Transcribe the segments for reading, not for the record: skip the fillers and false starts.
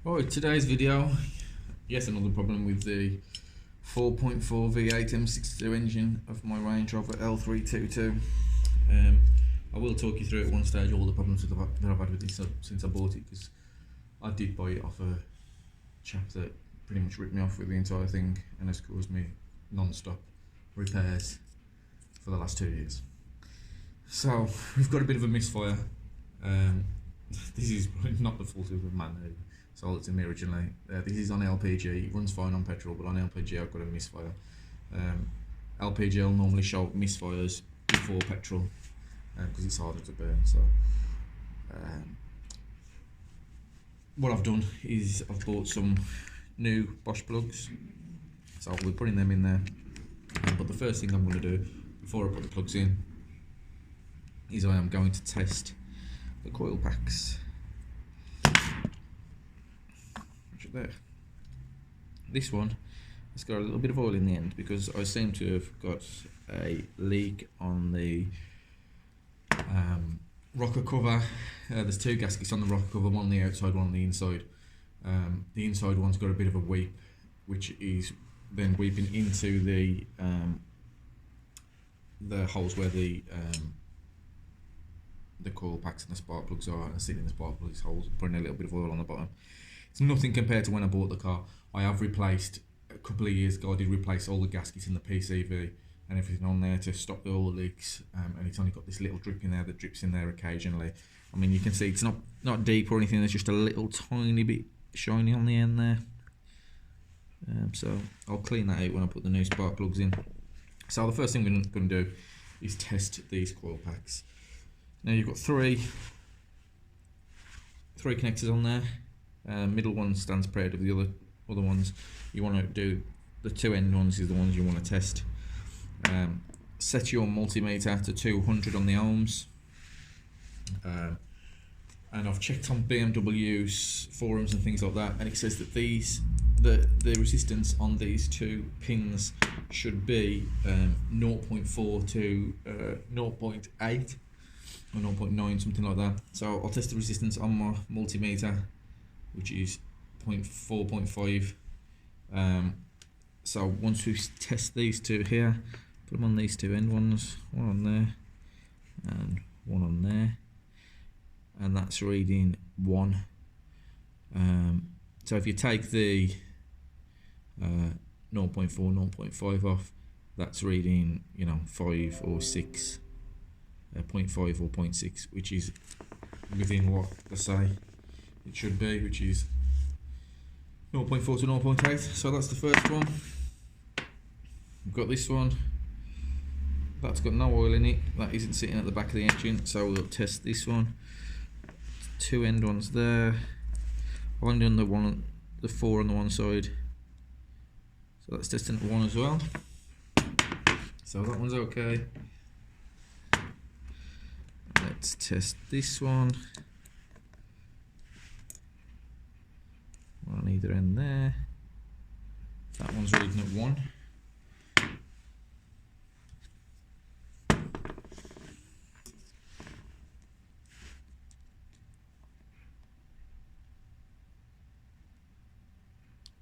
Alright, today's video, yes, another problem with the 4.4 V8 M62 engine of my Range Rover L322. I will talk you through at one stage all the problems that I've had with this since I bought it, because I did buy it off a chap that pretty much ripped me off with the entire thing and has caused me non-stop repairs for the last 2 years. So we've got a bit of a misfire. This is not the fault of the man who sold it to me originally. This is on LPG. It runs fine on petrol, but on LPG I've got a misfire. LPG will normally show misfires before petrol because it's harder to burn. So what I've done is I've bought some new Bosch plugs, so I'll be putting them in there. But the first thing I'm going to do before I put the plugs in is I am going to test the coil packs. Which are there. This one has got a little bit of oil in the end because I seem to have got a leak on the rocker cover. There's two gaskets on the rocker cover, one on the outside, one on the inside. The inside one's got a bit of a weep, which is then weeping into the holes where the coil packs and the spark plugs are, and sitting in the spark plugs holes, putting a little bit of oil on the bottom. It's nothing compared to when I bought the car. I have replaced, a couple of years ago I did replace all the gaskets in the PCV and everything on there to stop the oil leaks, and it's only got this little drip in there that drips in there occasionally. I mean, you can see it's not deep or anything, there's just a little tiny bit shiny on the end there. So I'll clean that out when I put the new spark plugs in. So the first thing we're going to do is test these coil packs. Now you've got three connectors on there. Middle one stands proud of the other ones. You want to do the two end ones is the ones you want to test. Set your multimeter to 200 on the ohms. And I've checked on BMW's forums and things like that, and it says that the resistance on these two pins should be 0.4 to 0.8 or 0.9, something like that. So I'll test the resistance on my multimeter, which is 0.4, 0.5. So once we test these two here, put them on these two end ones, one on there and one on there, and that's reading 1. So if you take the 0.4, 0.5 off, that's reading 5 or 6, 0.5 or 0.6, which is within what they say it should be, which is 0.4 to 0.8. So that's the first one. We've got this one. That's got no oil in it. That isn't sitting at the back of the engine. So we'll test this one. Two end ones there. I've only done the 4 on the one side. So that's testing at 1 as well. So that one's okay. Let's test this one. One on either end there. That one's reading at 1.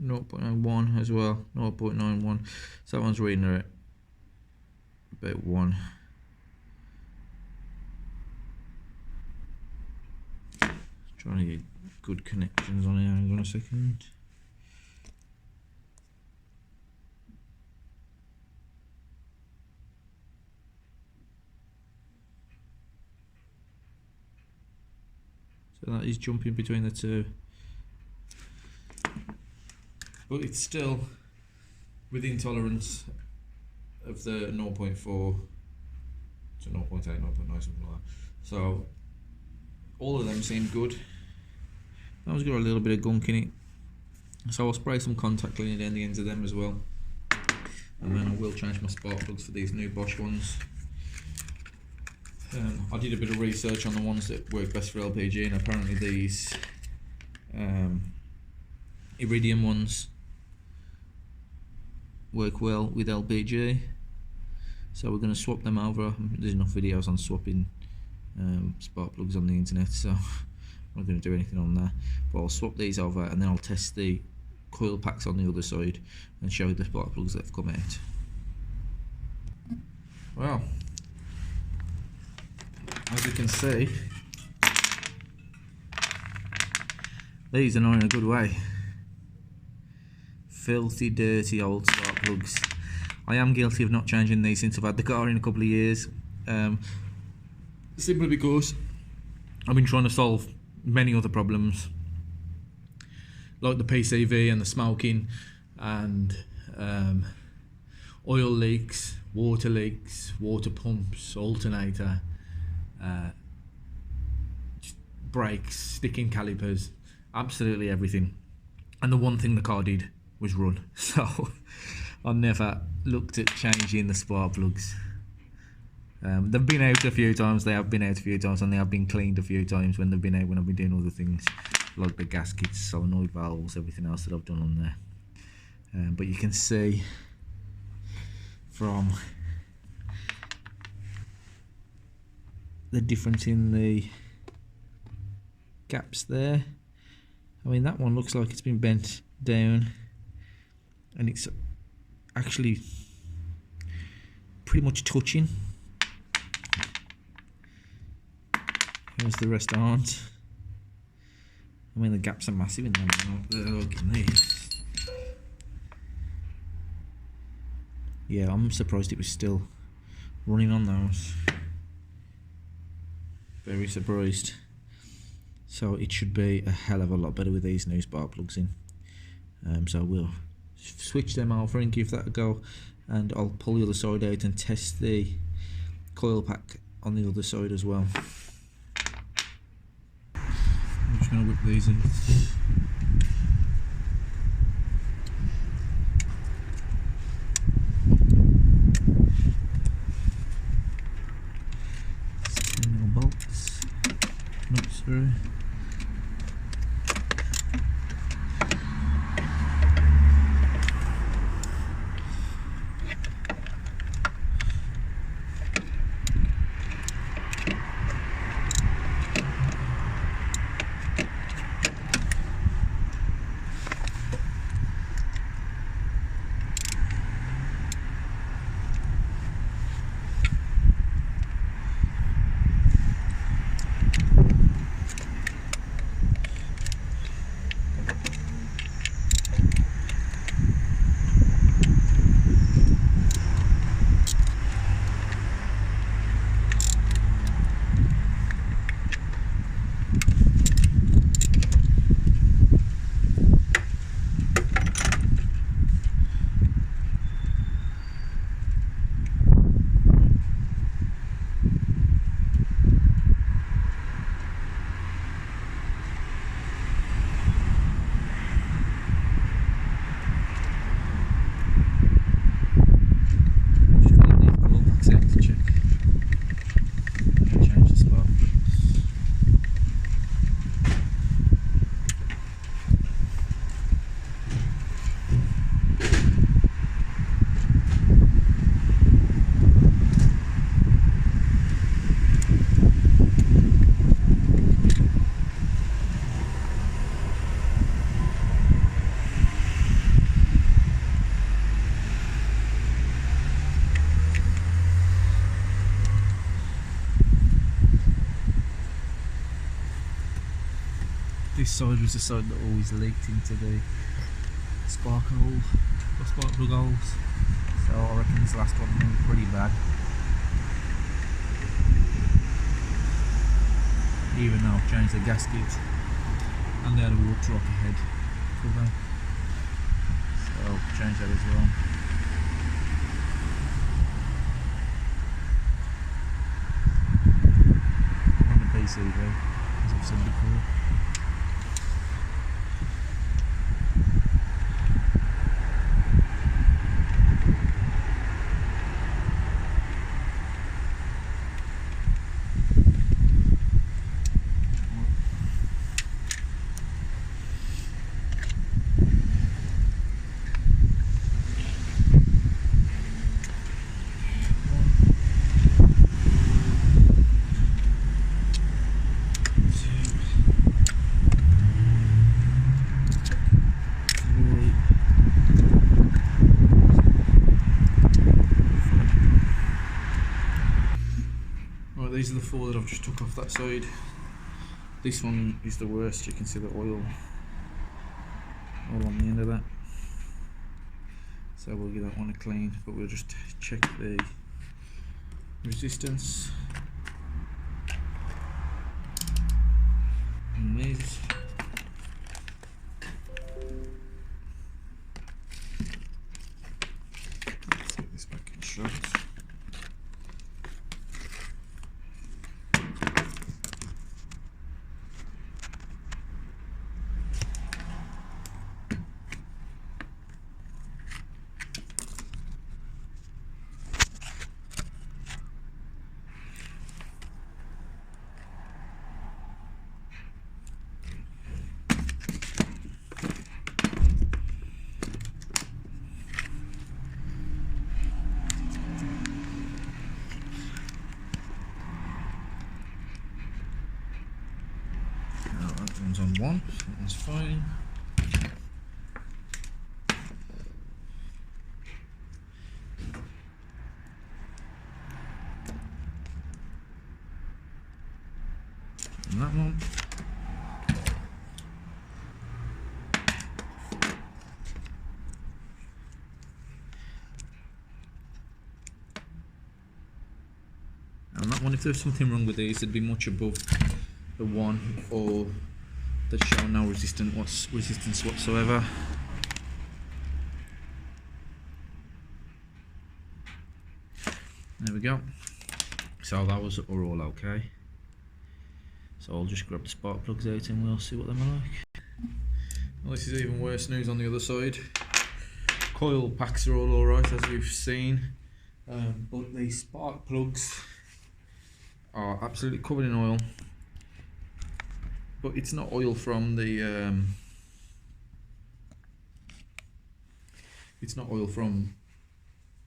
.91 as well, 0.91. So that one's reading at about 1. Trying to get good connections on here. Hang on a second. So that is jumping between the two, but it's still within tolerance of the 0.4 to 0.8, 0.9, something like that. So all of them seem good. That one's got a little bit of gunk in it, so I'll spray some contact cleaner down the ends of them as well, and then I will change my spark plugs for these new Bosch ones. I did a bit of research on the ones that work best for LPG, and apparently these Iridium ones work well with LPG, so we're going to swap them over. There's enough videos on swapping spark plugs on the internet, so I'm not going to do anything on there, but I'll swap these over and then I'll test the coil packs on the other side and show you the spark plugs that have come out. Well, as you can see, these are not in a good way. Filthy, dirty old spark plugs. I am guilty of not changing these since I've had the car in a couple of years, simply because I've been trying to solve many other problems, like the PCV and the smoking and oil leaks, water pumps, alternator, brakes, sticking calipers, absolutely everything. And the one thing the car did was run. So I've never looked at changing the spark plugs. They've been out a few times, and they have been cleaned a few times when they've been out when I've been doing other things, like the gaskets, solenoid valves, everything else that I've done on there. But you can see from the difference in the gaps there. I mean, that one looks like it's been bent down, and it's actually pretty much touching, whereas the rest aren't. I mean, the gaps are massive in them, like in these. Yeah, I'm surprised it was still running on those. Very surprised. So it should be a hell of a lot better with these new spark plugs in. So we'll switch them over and give that a go, and I'll pull the other side out and test the coil pack on the other side as well. I'm just going to whip these in. Bolts, nuts through. This side was the side that always leaked into the spark hole, or spark plug holes. So I reckon this last one was pretty bad. Even though I've changed the gasket and they had a water rocket head cover, so I'll change that as well. On the PCV, as I've said before. these are the 4 that I've just took off that side. This one is the worst. You can see the oil all on the end of that. So we'll give that one a clean, but we'll just check the resistance on these. Let's get this back in shot. That one's on 1, so that's fine. And that one. And that one, if there's something wrong with these, it'd be much above the 1, or that show no resistance whatsoever. There we go. So those are all okay. So I'll just grab the spark plugs out and we'll see what them are like. Well, this is even worse news on the other side. Coil packs are all alright, as we've seen, but the spark plugs are absolutely covered in oil. But it's not oil from the it's not oil from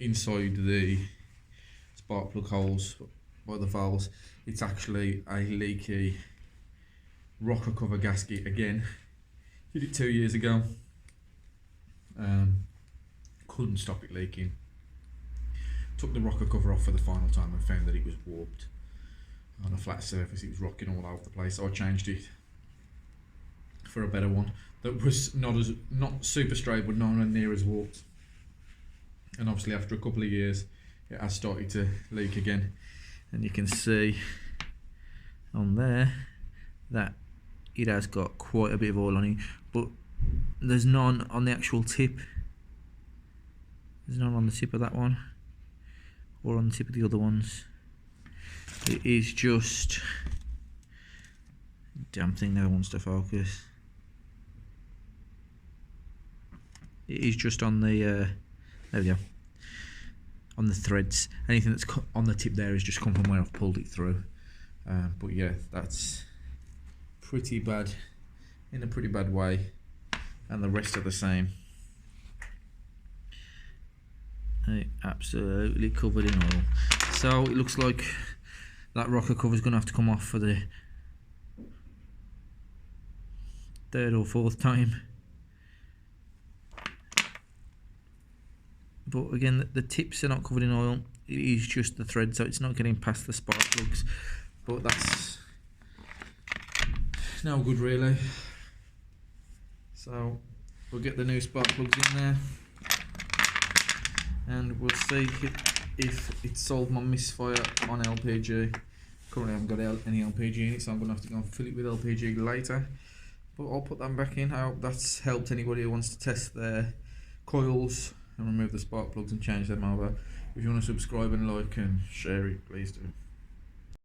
inside the spark plug holes by the valves. It's actually a leaky rocker cover gasket again. Did it 2 years ago. Couldn't stop it leaking. Took the rocker cover off for the final time and found that it was warped. On a flat surface, it was rocking all over the place, so I changed it for a better one that was not super straight, but nowhere near as warped. And obviously after a couple of years it has started to leak again, and you can see on there that it has got quite a bit of oil on it, but there's none on the actual tip. There's none on the tip of that one or on the tip of the other ones. It is just, damn thing never wants to focus. It is just on the there we go, on the threads. Anything that's on the tip there has just come from where I've pulled it through. But yeah, that's pretty bad, in a pretty bad way, and the rest are the same. Absolutely covered in oil. So it looks like that rocker cover is going to have to come off for the 3rd or 4th time. But again, the tips are not covered in oil. It is just the thread, so it's not getting past the spark plugs. But that's no good really. So we'll get the new spark plugs in there, and we'll see if it solved my misfire on LPG. Currently I haven't got any LPG in it, so I'm going to have to go and fill it with LPG later. But I'll put them back in. I hope that's helped anybody who wants to test their coils and remove the spark plugs and change them over. If you want to subscribe and like and share it, please do.